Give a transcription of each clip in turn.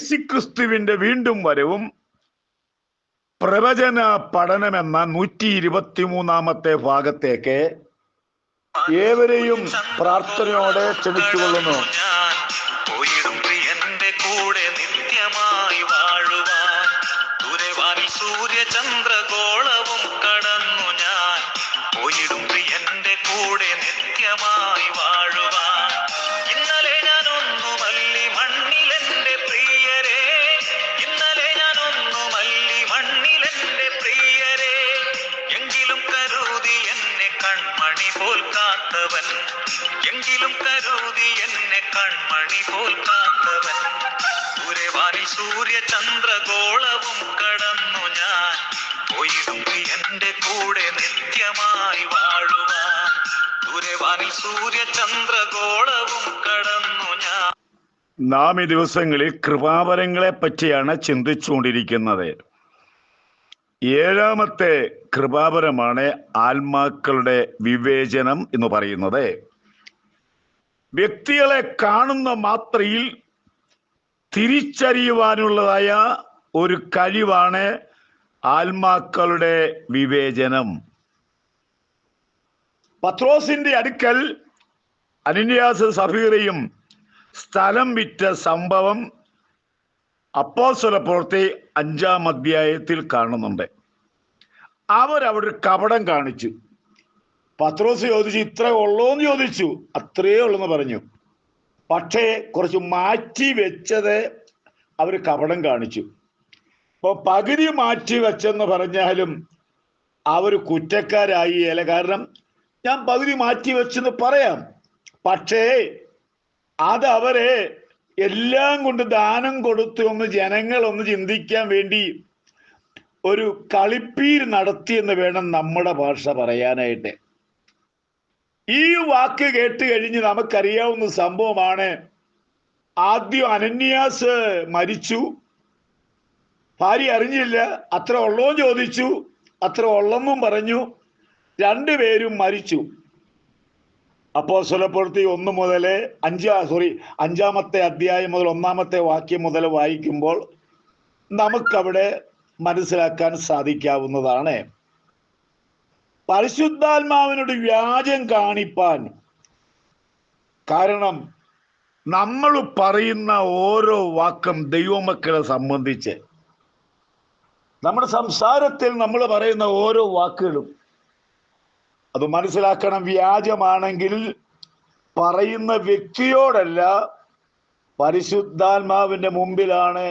യേശുക്രിസ്തുവിന്റെ വീണ്ടും വരവും പ്രവചന പഠനമെന്ന 123 ഭാഗത്തേക്ക് ഏവരെയും പ്രാർത്ഥനയോടെ ക്ഷണിച്ചുകൊള്ളുന്നു. സൂര്യചന്ദ്രഗോളവും കടന്നു ഞാൻ പോയിടും പ്രിയന്റെ കൂടെ നിത്യമായി വാഴുവാൻ. ഇന്നലെ ഞാനൊന്നു മല്ലി മണ്ണിലെന്റെ പ്രിയരെ, ഇന്നലെ ഞാനൊന്നു മല്ലി മണ്ണിലെന്റെ പ്രിയരെ, എങ്കിലും കരുതി എന്നെ കൺമണി പോൽ കാത്തവൻ, എങ്കിലും കരുതി എന്നെ കൺമണി പോൽ കാത്തവൻ. ദൂരവാനിൽ സൂര്യചന്ദ്രഗോളവും കടന്നു ഞാൻ പോയിടും എന്റെ കൂടെ നിത്യമായി വാഴുവാൻ. ദൂരവാനിൽ സൂര്യചന്ദ്രഗോളവും കടന്നു ഞാൻ. നാം ഈ ദിവസങ്ങളിൽ കൃപാവരങ്ങളെ പറ്റിയാണ് ചിന്തിച്ചുകൊണ്ടിരിക്കുന്നത്. 7ാമത്തെ കൃപാവരമാണ് ആത്മാക്കളുടെ വിവേചനം എന്ന് പറയുന്നത്. വ്യക്തികളെ കാണുന്ന മാത്രയിൽ തിരിച്ചറിയുവാനുള്ളതായ ഒരു കഴിവാണ് ആത്മാക്കളുടെ വിവേചനം. പത്രോസിന്റെ അടുക്കൽ അനന്യാസ് സഫീറയും സ്ഥലം വിറ്റ സംഭവം അപ്പോസ്തലപ്രവൃത്തി 5-ാം അധ്യായത്തിൽ കാണുന്നുണ്ട്. അവരവിടെ കപടം കാണിച്ചു. പത്രോസ് ചോദിച്ചു, ഇത്രേ ഉള്ളൂന്ന് ചോദിച്ചു. അത്രേ ഉള്ളൂന്ന് പറഞ്ഞു. പക്ഷേ കുറച്ച് മാറ്റി വെച്ചത് അവർ കപടം കാണിച്ചു. ഇപ്പൊ പകുതി മാറ്റി വെച്ചെന്ന് പറഞ്ഞാലും അവർ കുറ്റക്കാരായി അല്ല. കാരണം ഞാൻ പകുതി മാറ്റി വെച്ചെന്ന് പറയാം, പക്ഷേ അത് അവരെ എല്ലാം കൊണ്ട് ദാനം കൊടുത്തു ഒന്ന് ജനങ്ങളൊന്ന് ചിന്തിക്കാൻ വേണ്ടി ഒരു കളിപ്പീര് നടത്തിയെന്ന് വേണം നമ്മുടെ ഭാഷ പറയാനായിട്ട്. ഈ വാക്ക് കേട്ട് കഴിഞ്ഞ് നമുക്കറിയാവുന്ന സംഭവമാണ്. ആദ്യം അനന്യാസ് മരിച്ചു, ഭാര്യ അറിഞ്ഞില്ല. അത്ര ഉള്ളോ ചോദിച്ചു, അത്ര ഉള്ളെന്നും പറഞ്ഞു. രണ്ടുപേരും മരിച്ചു. അപ്പോസ്തലപ്രവൃത്തി 1 മുതൽ 5-ാമത്തെ അധ്യായം മുതൽ 1-ാമത്തെ വാക്യം മുതൽ വായിക്കുമ്പോൾ നമുക്കവിടെ മനസ്സിലാക്കാൻ സാധിക്കാവുന്നതാണ്. പരിശുദ്ധാത്മാവിനോട് വ്യാജം കാണിപ്പാൻ കാരണം നമ്മൾ പറയുന്ന ഓരോ വാക്കും ദൈവമക്കളെ സംബന്ധിച്ച് നമ്മുടെ സംസാരത്തിൽ നമ്മൾ പറയുന്ന ഓരോ വാക്കുകളും അത് മനസ്സിലാക്കണം. വ്യാജമാണെങ്കിൽ പറയുന്ന വ്യക്തിയോടല്ല, പരിശുദ്ധാത്മാവിന്റെ മുമ്പിലാണ്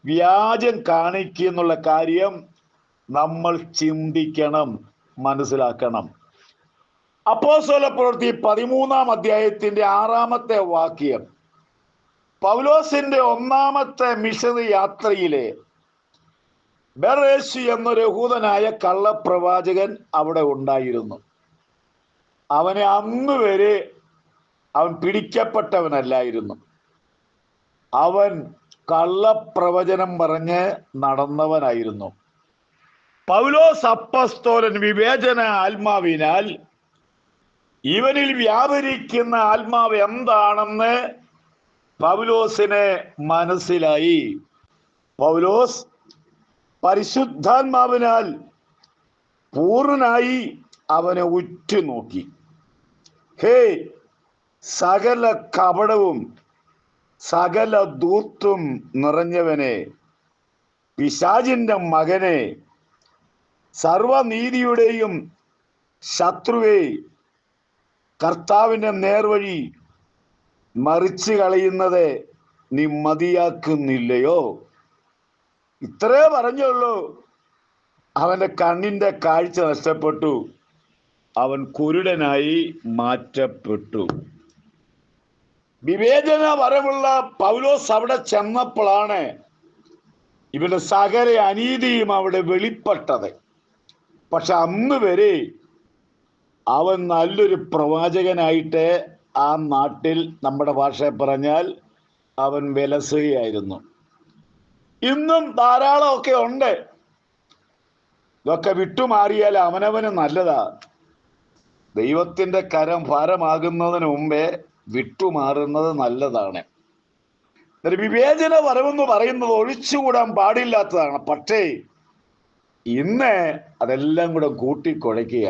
വ്യാജം കാണിക്കുന്നുള്ള കാര്യം നമ്മൾ ചിന്തിക്കണം, മനസ്സിലാക്കണം. അപ്പോസ്തലപ്രവൃത്തി 13-ാം അധ്യായത്തിന്റെ 6-ാമത്തെ വാക്യം, പൗലോസിന്റെ 1-ാമത്തെ മിഷണറി യാത്രയിലെ ബെറേശി എന്നൊരു യഹൂദനായ കള്ളപ്രവാചകൻ അവിടെ ഉണ്ടായിരുന്നു. അവനെ അന്ന് വരെ അവൻ പിടിക്കപ്പെട്ടവനല്ലായിരുന്നു. അവൻ കള്ളപ്രവചനം പറഞ്ഞ് നടന്നവനായിരുന്നു. പൗലോസ് അപ്പസ്തോലൻ വിവേചന ആത്മാവിനാൽ ഇവനിൽ വ്യാപരിക്കുന്ന ആത്മാവ് എന്താണെന്ന് പൗലോസിന് മനസ്സിലായി. പൗലോസ് പരിശുദ്ധാത്മാവിനാൽ പൂർണ്ണനായി അവനെ ഉറ്റുനോക്കി. ഹേ, സകല കപടവും സകല ധൂർത്തും നിറഞ്ഞവനെ, പിശാചിന്റെ മകനെ, സർവനീതിയുടെയും ശത്രുവേ, കർത്താവിന്റെ നേർവഴി മറിച്ചു കളയുന്നത് നീ മതിയാക്കുന്നില്ലയോ? ഇത്രേ പറഞ്ഞുള്ളൂ. അവന്റെ കണ്ണിന്റെ കാഴ്ച നഷ്ടപ്പെട്ടു, അവൻ കുരുടനായി മാറ്റപ്പെട്ടു. വിവേചന വരമുള്ള പൗലോസ് അവിടെ ചെന്നപ്പോഴാണ് ഇവന്റെ സകല അനീതിയും അവിടെ വെളിപ്പെട്ടത്. പക്ഷെ അന്ന് വരെ അവൻ നല്ലൊരു പ്രവാചകനായിട്ട് ആ നാട്ടിൽ, നമ്മുടെ ഭാഷയിൽ പറഞ്ഞാൽ, അവൻ വിലസുകയായിരുന്നു. ഇന്നും ധാരാളമൊക്കെ ഉണ്ട്. ഇതൊക്കെ വിട്ടുമാറിയാൽ അവനവന് നല്ലതാ. ദൈവത്തിന്റെ കരം ഭാരമാകുന്നതിന് മുമ്പേ വിട്ടുമാറുന്നത് നല്ലതാണ്. വിവേചന വരവെന്ന് പറയുന്നത് ഒഴിച്ചുകൂടാൻ പാടില്ലാത്തതാണ്. പക്ഷേ ഇന്ന് അതെല്ലാം കൂടെ കൂട്ടിക്കുഴയ്ക്കുക.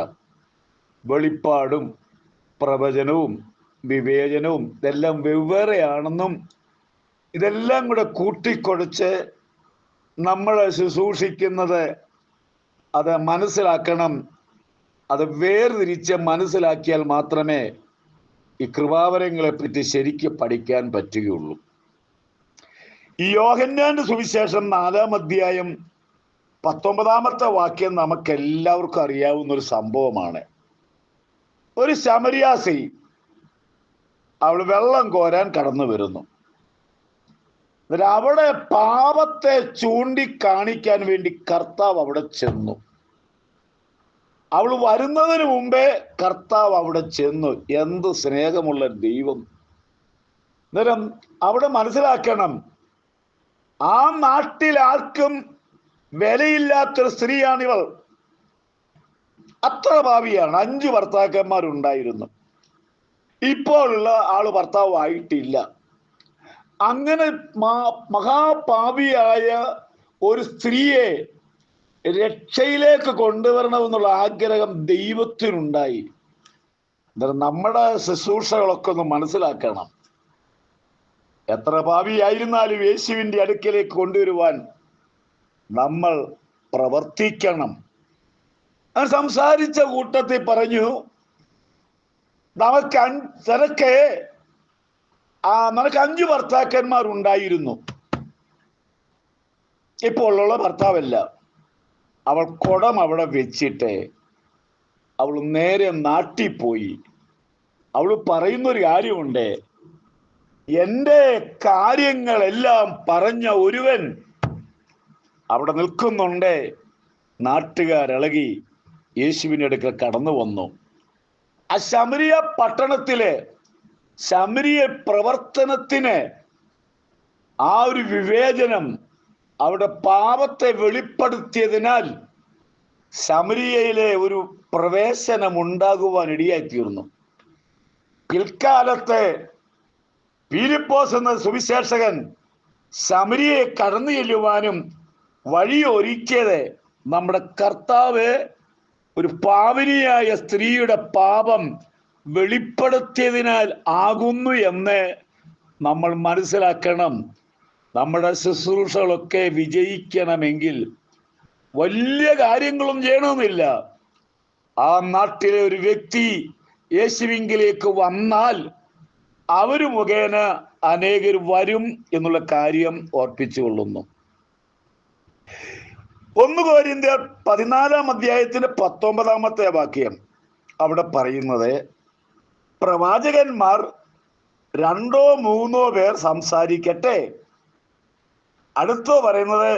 വെളിപ്പാടും പ്രവചനവും വിവേചനവും ഇതെല്ലാം വെവ്വേറെയാണെന്നും ഇതെല്ലാം കൂടെ കൂട്ടിക്കുഴച്ച് നമ്മൾ ശുശ്രൂഷിക്കുന്നത് അത് മനസ്സിലാക്കണം. അത് വേർതിരിച്ച് മനസ്സിലാക്കിയാൽ മാത്രമേ ഈ കൃപാവരങ്ങളെ പറ്റി ശരിക്ക് പഠിക്കാൻ പറ്റുകയുള്ളൂ. ഈ യോഹന്നാന്റെ സുവിശേഷം 4-ാം അധ്യായം 19-ാമത്തെ വാക്യം നമുക്ക് എല്ലാവർക്കും അറിയാവുന്ന ഒരു സംഭവമാണ്. ഒരു ശമരിയാസി അവൾ വെള്ളം കോരാൻ കടന്നു വരുന്നു. അവിടെ പാപത്തെ ചൂണ്ടിക്കാണിക്കാൻ വേണ്ടി കർത്താവ് അവിടെ ചെന്നു. അവൾ വരുന്നതിന് മുമ്പേ കർത്താവ് അവിടെ ചെന്നു. എന്ത് സ്നേഹമുള്ള ദൈവം! അന്നേരം അവിടെ മനസ്സിലാക്കണം, ആ നാട്ടിൽ ആർക്കും വിലയില്ലാത്തൊരു സ്ത്രീയാണിവൾ. അത്ര പാപിയാണ്. 5 ഭർത്താക്കന്മാരുണ്ടായിരുന്നു. ഇപ്പോഴുള്ള ആള് ഭർത്താവ് ആയിട്ടില്ല. അങ്ങനെ മഹാപാപിയായ ഒരു സ്ത്രീയെ രക്ഷയിലേക്ക് കൊണ്ടുവരണമെന്നുള്ള ആഗ്രഹം ദൈവത്തിനുണ്ടായി. നമ്മുടെ ശുശ്രൂഷകളൊക്കെ ഒന്ന് മനസ്സിലാക്കണം. എത്ര പാപിയായിരുന്നാലും യേശുവിൻ്റെ അടുക്കലേക്ക് കൊണ്ടുവരുവാൻ നമ്മൾ പ്രവർത്തിക്കണം. സംസാരിച്ച കൂട്ടത്തിൽ പറഞ്ഞു, നിനക്ക് 5 ഭർത്താക്കന്മാരുണ്ടായിരുന്നു, ഇപ്പോൾ ഉള്ള ഭർത്താവല്ല. അവൾ കുടം അവിടെ വെച്ചിട്ട് അവൾ നേരെ നാട്ടിൽ പോയി. അവൾ പറയുന്നൊരു കാര്യമുണ്ട്, എൻ്റെ കാര്യങ്ങളെല്ലാം പറഞ്ഞ ഒരുവൻ അവിടെ നിൽക്കുന്നുണ്ട്. നാട്ടുകാരിളകി യേശുവിൻ്റെ അടുക്കൽ കടന്നു വന്നു. ആ ശമരിയ പട്ടണത്തിലെ ശമരിയ പ്രവർത്തനത്തിന് ആ ഒരു വിവേചനം അവിടെ പാപത്തെ വെളിപ്പെടുത്തിയതിനാൽ ശമരിയയിലെ ഒരു പ്രവേശനം ഉണ്ടാകുവാൻ ഇടയായിത്തീർന്നു. പിൽക്കാലത്തെ ഫിലിപ്പോസ് എന്ന സുവിശേഷകൻ ശമരിയയെ കടന്നു ചെല്ലുവാനും വഴിയൊരുക്കിയത് നമ്മുടെ കർത്താവ് ഒരു പാപിനിയായ സ്ത്രീയുടെ പാപം വെളിപ്പെടുത്തിയതിനാൽ ആകുന്നു എന്ന് നമ്മൾ മനസ്സിലാക്കണം. നമ്മുടെ ശുശ്രൂഷകളൊക്കെ വിജയിക്കണമെങ്കിൽ വലിയ കാര്യങ്ങളും ചെയ്യണമെന്നില്ല. ആ നാട്ടിലെ ഒരു വ്യക്തി യേശുവിങ്കിലേക്ക് വന്നാൽ അവര് മുഖേന അനേകർ വരും എന്നുള്ള കാര്യം ഓർപ്പിച്ചുകൊള്ളുന്നു. 1 കൊരിന്ത്യർ 14-ാം അധ്യായത്തിന്റെ 19-ാമത്തെ വാക്യം അവിടെ പറയുന്നത്, പ്രവാചകന്മാർ 2-3 പേർ സംസാരിക്കട്ടെ. അടുത്ത പറയുന്നത്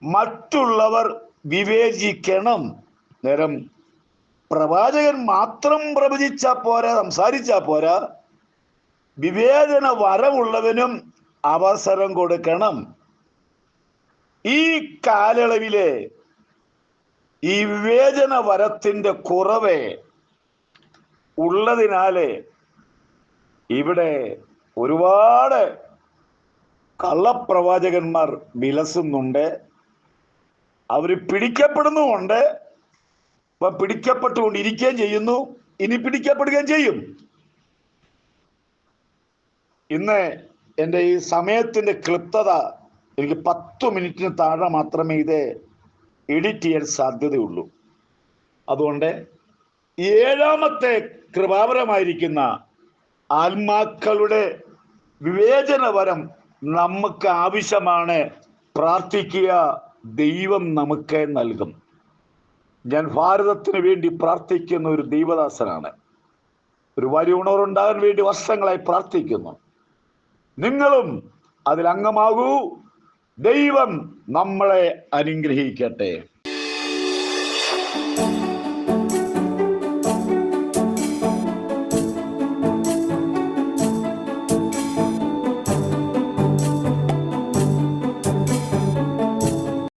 മറ്റുള്ളവർ വിവേചിക്കണം. നേരം പ്രവാചകൻ മാത്രം പ്രവചിച്ചാ പോരാ, സംസാരിച്ചാ പോരാ, വിവേചന വരവുള്ളവനും അവസരം കൊടുക്കണം. ഈ കാലയളവിലെ ഈ വിവേചന വരത്തിന്റെ കുറവ് ഉള്ളതിനാല് ഇവിടെ ഒരുപാട് കള്ളപ്രവാചകന്മാർ വിലസുന്നുണ്ട്. അവര് പിടിക്കപ്പെടുന്നുമുണ്ട്. ഇപ്പൊ പിടിക്കപ്പെട്ടുകൊണ്ടിരിക്കുകയും ചെയ്യുന്നു, ഇനി പിടിക്കപ്പെടുകയും ചെയ്യും. ഇന്ന് എൻ്റെ ഈ സമയത്തിന്റെ ക്ലിപ്തത, എനിക്ക് 10 മിനിറ്റിന് താഴെ മാത്രമേ ഇത് എഡിറ്റ് ചെയ്യാൻ സാധ്യതയുള്ളൂ. അതുകൊണ്ട് 7-ാമത്തെ കൃപാവരമായിരിക്കുന്ന ആത്മാക്കളുടെ വിവേചനവരം നമുക്ക് ആവശ്യമാണ്. പ്രാർത്ഥിക്കുക, ദൈവം നമുക്ക് നൽകും. ഞാൻ ഭാരതത്തിന് വേണ്ടി പ്രാർത്ഥിക്കുന്ന ഒരു ദൈവദാസനാണ്. ഒരു വലിയ ഉണർവുണ്ടാകാൻ വേണ്ടി വർഷങ്ങളായി പ്രാർത്ഥിക്കുന്നു. നിങ്ങളും അതിൽ അംഗമാകൂ. ദൈവം നമ്മളെ അനുഗ്രഹിക്കട്ടെ.